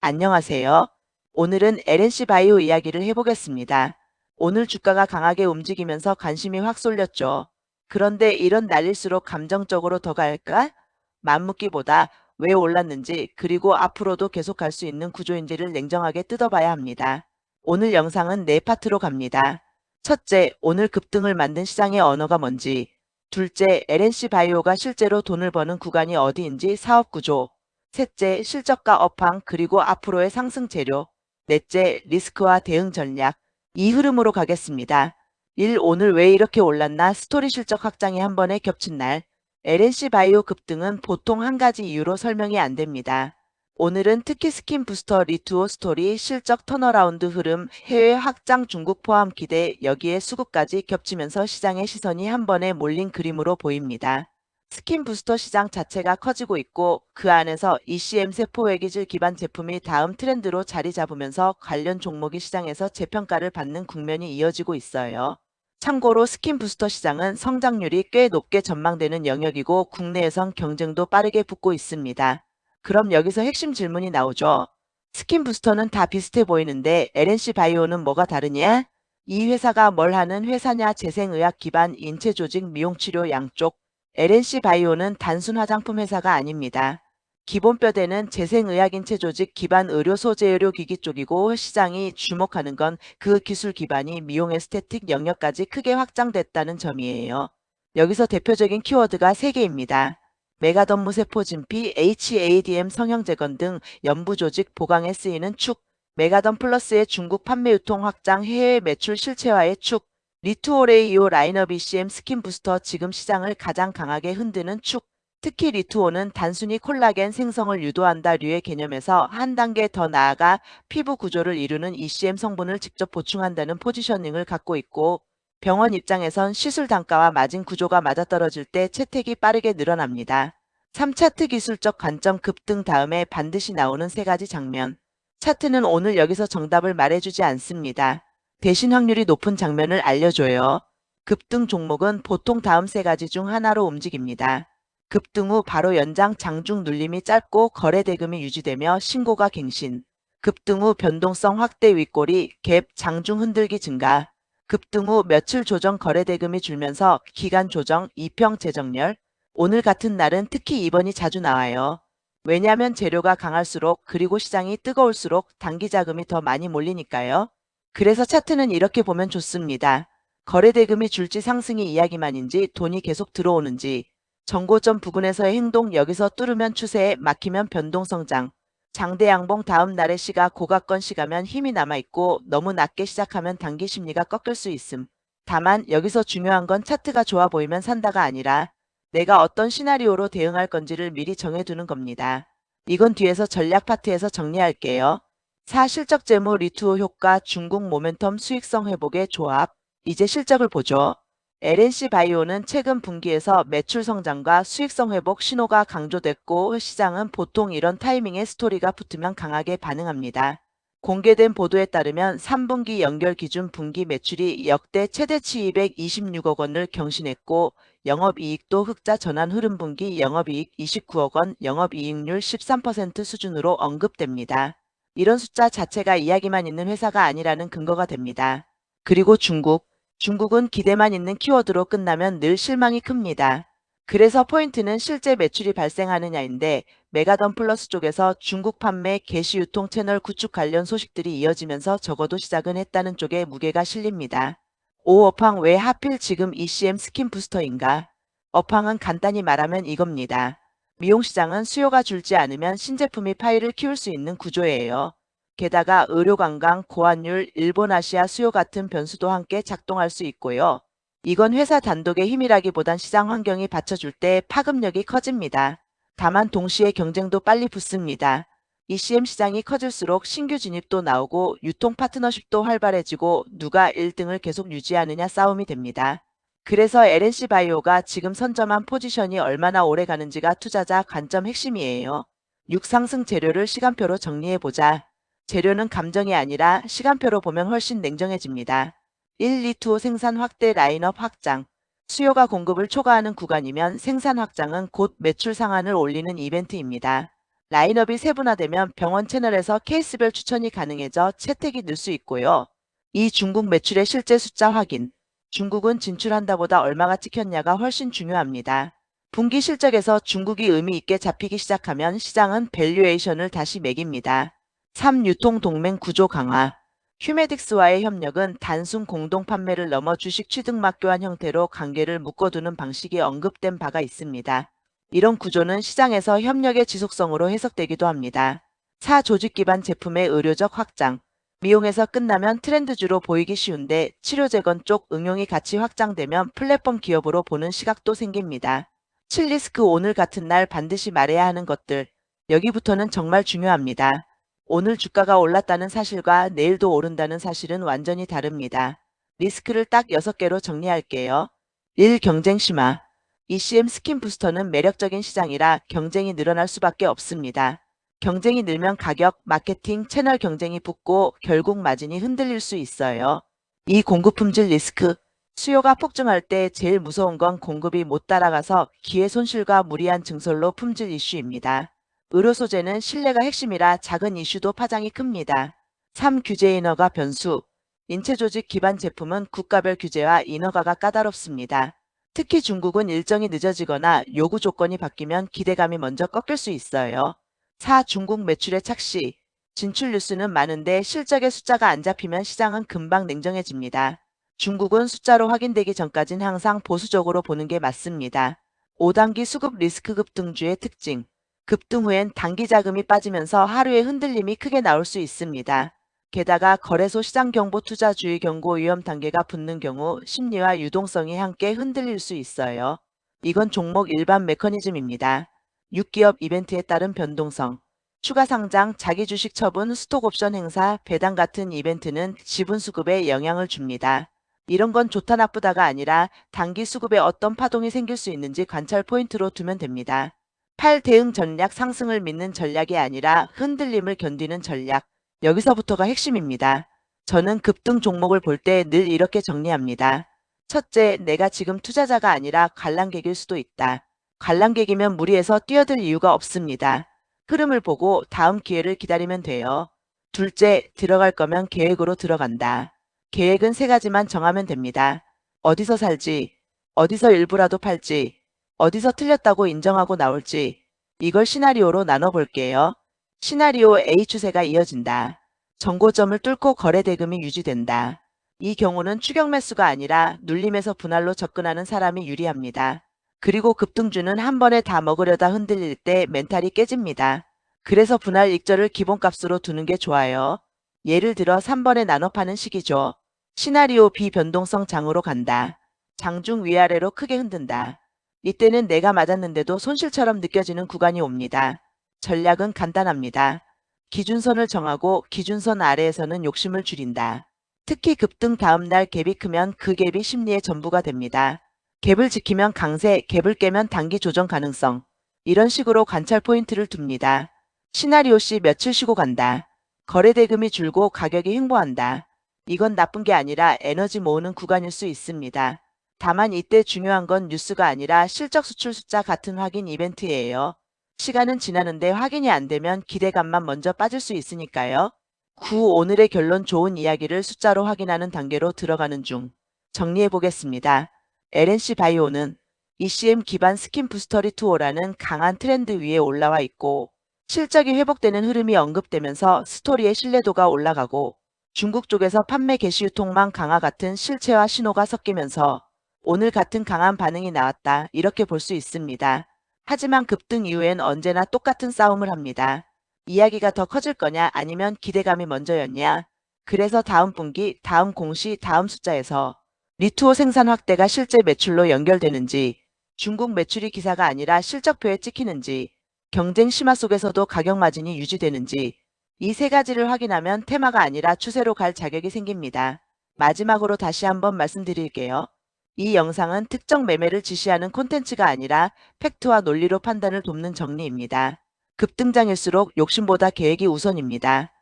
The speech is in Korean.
안녕하세요. 오늘은 LNC 바이오 이야기를 해보겠습니다. 오늘 주가가 강하게 움직이면서 관심이 확 쏠렸죠. 그런데 이런 날일수록 감정적으로 더 갈까? 맘묻기보다 왜 올랐는지 그리고 앞으로도 계속 갈 수 있는 구조인지를 냉정하게 뜯어봐야 합니다. 오늘 영상은 네 파트로 갑니다. 첫째, 오늘 급등을 만든 시장의 언어가 뭔지. 둘째, LNC 바이오가 실제로 돈을 버는 구간이 어디인지 사업 구조. 셋째, 실적과 업황 그리고 앞으로의 상승 재료. 넷째, 리스크와 대응 전략. 이 흐름으로 가겠습니다. 1. 오늘 왜 이렇게 올랐나 스토리 실적 확장이 한 번에 겹친 날. LNC 바이오 급등은 보통 한 가지 이유로 설명이 안 됩니다. 오늘은 특히 스킨 부스터 리투오 스토리 실적 턴어라운드 흐름, 해외 확장 중국 포함 기대, 여기에 수급까지 겹치면서 시장의 시선이 한 번에 몰린 그림으로 보입니다. 스킨 부스터 시장 자체가 커지고 있고 그 안에서 ECM 세포 회기질 기반 제품이 다음 트렌드로 자리 잡으면서 관련 종목이 시장에서 재평가를 받는 국면이 이어지고 있어요. 참고로 스킨 부스터 시장은 성장률이 꽤 높게 전망되는 영역이고 국내에선 경쟁도 빠르게 붙고 있습니다. 그럼 여기서 핵심 질문이 나오죠. 스킨 부스터는 다 비슷해 보이는데 LNC 바이오는 뭐가 다르냐? 이 회사가 뭘 하는 회사냐? 재생의학 기반 인체 조직 미용치료 양쪽. LNC 바이오는 단순 화장품 회사가 아닙니다. 기본 뼈대는 재생의학인체 조직 기반 의료 소재의료 기기 쪽이고 시장이 주목하는 건 그 기술 기반이 미용 에스테틱 영역까지 크게 확장됐다는 점이에요. 여기서 대표적인 키워드가 3개입니다. 메가덤무 세포 진피, HADM 성형재건 등 연부 조직 보강에 쓰이는 축, 메가덤 플러스의 중국 판매 유통 확장 해외 매출 실체화의 축, 리투오레이오 라인업 ECM 스킨 부스터 지금 시장을 가장 강하게 흔드는 축. 특히 리투오는 단순히 콜라겐 생성을 유도한다 류의 개념에서 한 단계 더 나아가 피부 구조를 이루는 ECM 성분을 직접 보충한다는 포지셔닝을 갖고 있고 병원 입장에선 시술 단가와 마진 구조가 맞아떨어질 때 채택이 빠르게 늘어납니다. 3차트 기술적 관점 급등 다음에 반드시 나오는 3가지 장면. 차트는 오늘 여기서 정답을 말해주지 않습니다. 대신 확률이 높은 장면을 알려줘요. 급등 종목은 보통 다음 3가지 중 하나로 움직입니다. 급등 후 바로 연장 장중 눌림이 짧고 거래 대금이 유지되며 신고가 갱신. 급등 후 변동성 확대 윗꼬리 갭 장중 흔들기 증가. 급등 후 며칠 조정 거래 대금이 줄면서 기간 조정 이평 재정렬. 오늘 같은 날은 특히 이번이 자주 나와요. 왜냐하면 재료가 강할수록 그리고 시장이 뜨거울수록 단기 자금이 더 많이 몰리니까요. 그래서 차트는 이렇게 보면 좋습니다. 거래 대금이 줄지 상승의 이야기만인지 돈이 계속 들어오는지. 정고점 부근에서의 행동 여기서 뚫으면 추세에 막히면 변동성장. 장대 양봉 다음 날의 시가 고가권 시가면 힘이 남아있고 너무 낮게 시작하면 단기 심리가 꺾일 수 있음. 다만 여기서 중요한 건 차트가 좋아 보이면 산다가 아니라 내가 어떤 시나리오로 대응할 건지를 미리 정해두는 겁니다. 이건 뒤에서 전략 파트에서 정리할게요. 4. 실적 재무 리투오 효과 중국 모멘텀 수익성 회복의 조합. 이제 실적을 보죠. LNC 바이오는 최근 분기에서 매출 성장과 수익성 회복 신호가 강조됐고 시장은 보통 이런 타이밍에 스토리가 붙으면 강하게 반응합니다. 공개된 보도에 따르면 3분기 연결 기준 분기 매출이 역대 최대치 226억 원을 경신했고 영업이익도 흑자 전환 흐름 분기 영업이익 29억 원, 영업이익률 13% 수준으로 언급됩니다. 이런 숫자 자체가 이야기만 있는 회사가 아니라는 근거가 됩니다. 그리고 중국은 기대만 있는 키워드로 끝나면 늘 실망이 큽니다. 그래서 포인트는 실제 매출이 발생하느냐인데 메가덤 플러스 쪽에서 중국 판매 게시 유통 채널 구축 관련 소식들이 이어지면서 적어도 시작은 했다는 쪽에 무게가 실립니다. 5. 업황 왜 하필 지금 ECM 스킨 부스터인가? 업황은 간단히 말하면 이겁니다. 미용시장은 수요가 줄지 않으면 신제품이 파이를 키울 수 있는 구조예요. 게다가 의료관광, 고환율, 일본 아시아 수요 같은 변수도 함께 작동할 수 있고요. 이건 회사 단독의 힘이라기보단 시장 환경이 받쳐줄 때 파급력이 커집니다. 다만 동시에 경쟁도 빨리 붙습니다. ECM 시장이 커질수록 신규 진입도 나오고 유통 파트너십도 활발해지고 누가 1등을 계속 유지하느냐 싸움이 됩니다. 그래서 LNC 바이오가 지금 선점한 포지션이 얼마나 오래 가는지가 투자자 관점 핵심이에요. 6. 상승 재료를 시간표로 정리해보자. 재료는 감정이 아니라 시간표로 보면 훨씬 냉정해집니다. 1, 2, 2 생산 확대 라인업 확장. 수요가 공급을 초과하는 구간이면 생산 확장은 곧 매출 상한을 올리는 이벤트입니다. 라인업이 세분화되면 병원 채널에서 케이스별 추천이 가능해져 채택이 늘 수 있고요. 이 중국 매출의 실제 숫자 확인. 중국은 진출한다보다 얼마가 찍혔냐가 훨씬 중요합니다. 분기 실적에서 중국이 의미 있게 잡히기 시작하면 시장은 밸류에이션을 다시 매깁니다. 3. 유통 동맹 구조 강화. 휴메딕스와의 협력은 단순 공동 판매를 넘어 주식 취득막 교환 형태로 관계를 묶어두는 방식이 언급된 바가 있습니다. 이런 구조는 시장에서 협력의 지속성으로 해석되기도 합니다. 4. 조직 기반 제품의 의료적 확장. 미용에서 끝나면 트렌드주로 보이기 쉬운데 치료재건 쪽 응용이 같이 확장되면 플랫폼 기업으로 보는 시각도 생깁니다. 7. 리스크. 오늘 같은 날 반드시 말해야 하는 것들. 여기부터는 정말 중요합니다. 오늘 주가가 올랐다는 사실과 내일도 오른다는 사실은 완전히 다릅니다. 리스크를 딱 6개로 정리할게요. 1. 경쟁 심화. ECM 스킨 부스터는 매력적인 시장이라 경쟁이 늘어날 수밖에 없습니다. 경쟁이 늘면 가격, 마케팅, 채널 경쟁이 붙고 결국 마진이 흔들릴 수 있어요. 2. 공급 품질 리스크. 수요가 폭증할 때 제일 무서운 건 공급이 못 따라가서 기회 손실과 무리한 증설로 품질 이슈입니다. 의료 소재는 신뢰가 핵심이라 작은 이슈도 파장이 큽니다. 3. 규제 인허가 변수. 인체 조직 기반 제품은 국가별 규제와 인허가가 까다롭습니다. 특히 중국은 일정이 늦어지거나 요구 조건이 바뀌면 기대감이 먼저 꺾일 수 있어요. 4. 중국 매출의 착시. 진출 뉴스는 많은데 실적의 숫자가 안 잡히면 시장은 금방 냉정해집니다. 중국은 숫자로 확인되기 전까진 항상 보수적으로 보는 게 맞습니다. 5단기 수급 리스크 급등주의 특징. 급등 후엔 단기 자금이 빠지면서 하루에 흔들림이 크게 나올 수 있습니다. 게다가 거래소 시장 경보 투자 주의 경고 위험 단계가 붙는 경우 심리와 유동성이 함께 흔들릴 수 있어요. 이건 종목 일반 메커니즘입니다. 6기업 이벤트에 따른 변동성. 추가 상장, 자기 주식 처분, 스톡옵션 행사, 배당 같은 이벤트는 지분 수급에 영향을 줍니다. 이런 건 좋다 나쁘다가 아니라 단기 수급에 어떤 파동이 생길 수 있는지 관찰 포인트로 두면 됩니다. 8. 대응 전략. 상승을 믿는 전략이 아니라 흔들림을 견디는 전략. 여기서부터가 핵심입니다. 저는 급등 종목을 볼 때 늘 이렇게 정리합니다. 첫째, 내가 지금 투자자가 아니라 관람객일 수도 있다. 관람객이면 무리해서 뛰어들 이유가 없습니다. 흐름을 보고 다음 기회를 기다리면 돼요. 둘째, 들어갈 거면 계획으로 들어간다. 계획은 3가지만 정하면 됩니다. 어디서 살지, 어디서 일부라도 팔지, 어디서 틀렸다고 인정하고 나올지. 이걸 시나리오로 나눠볼게요. 시나리오 A. 추세가 이어진다. 정고점을 뚫고 거래 대금이 유지된다. 이 경우는 추격 매수가 아니라 눌림에서 분할로 접근하는 사람이 유리합니다. 그리고 급등주는 한 번에 다 먹으려다 흔들릴 때 멘탈이 깨집니다. 그래서 분할 익절을 기본값으로 두는 게 좋아요. 예를 들어 3번에 나눠 파는 식이죠. 시나리오 B. 변동성 장으로 간다. 장중 위아래로 크게 흔든다. 이때는 내가 맞았는데도 손실처럼 느껴지는 구간이 옵니다. 전략은 간단합니다. 기준선을 정하고 기준선 아래에서는 욕심을 줄인다. 특히 급등 다음날 갭이 크면 그 갭이 심리의 전부가 됩니다. 갭을 지키면 강세, 갭을 깨면 단기 조정 가능성. 이런 식으로 관찰 포인트를 둡니다. 시나리오 C. 며칠 쉬고 간다. 거래 대금이 줄고 가격이 횡보한다. 이건 나쁜 게 아니라 에너지 모으는 구간일 수 있습니다. 다만 이때 중요한 건 뉴스가 아니라 실적 수출 숫자 같은 확인 이벤트예요. 시간은 지나는데 확인이 안 되면 기대감만 먼저 빠질 수 있으니까요. 9. 오늘의 결론. 좋은 이야기를 숫자로 확인하는 단계로 들어가는 중. 정리해 보겠습니다. LNC 바이오는 ECM 기반 스킨 부스터리 투어라는 강한 트렌드 위에 올라와 있고 실적이 회복되는 흐름이 언급되면서 스토리의 신뢰도가 올라가고 중국 쪽에서 판매 개시 유통망 강화 같은 실체와 신호가 섞이면서 오늘 같은 강한 반응이 나왔다. 이렇게 볼 수 있습니다. 하지만 급등 이후엔 언제나 똑같은 싸움을 합니다. 이야기가 더 커질 거냐 아니면 기대감이 먼저였냐. 그래서 다음 분기, 다음 공시, 다음 숫자에서 리투어 생산 확대가 실제 매출로 연결되는지, 중국 매출이 기사가 아니라 실적표에 찍히는지, 경쟁 심화 속에서도 가격 마진이 유지되는지 이 3가지를 확인하면 테마가 아니라 추세로 갈 자격이 생깁니다. 마지막으로 다시 한번 말씀드릴게요. 이 영상은 특정 매매를 지시하는 콘텐츠가 아니라 팩트와 논리로 판단을 돕는 정리입니다. 급등장일수록 욕심보다 계획이 우선입니다.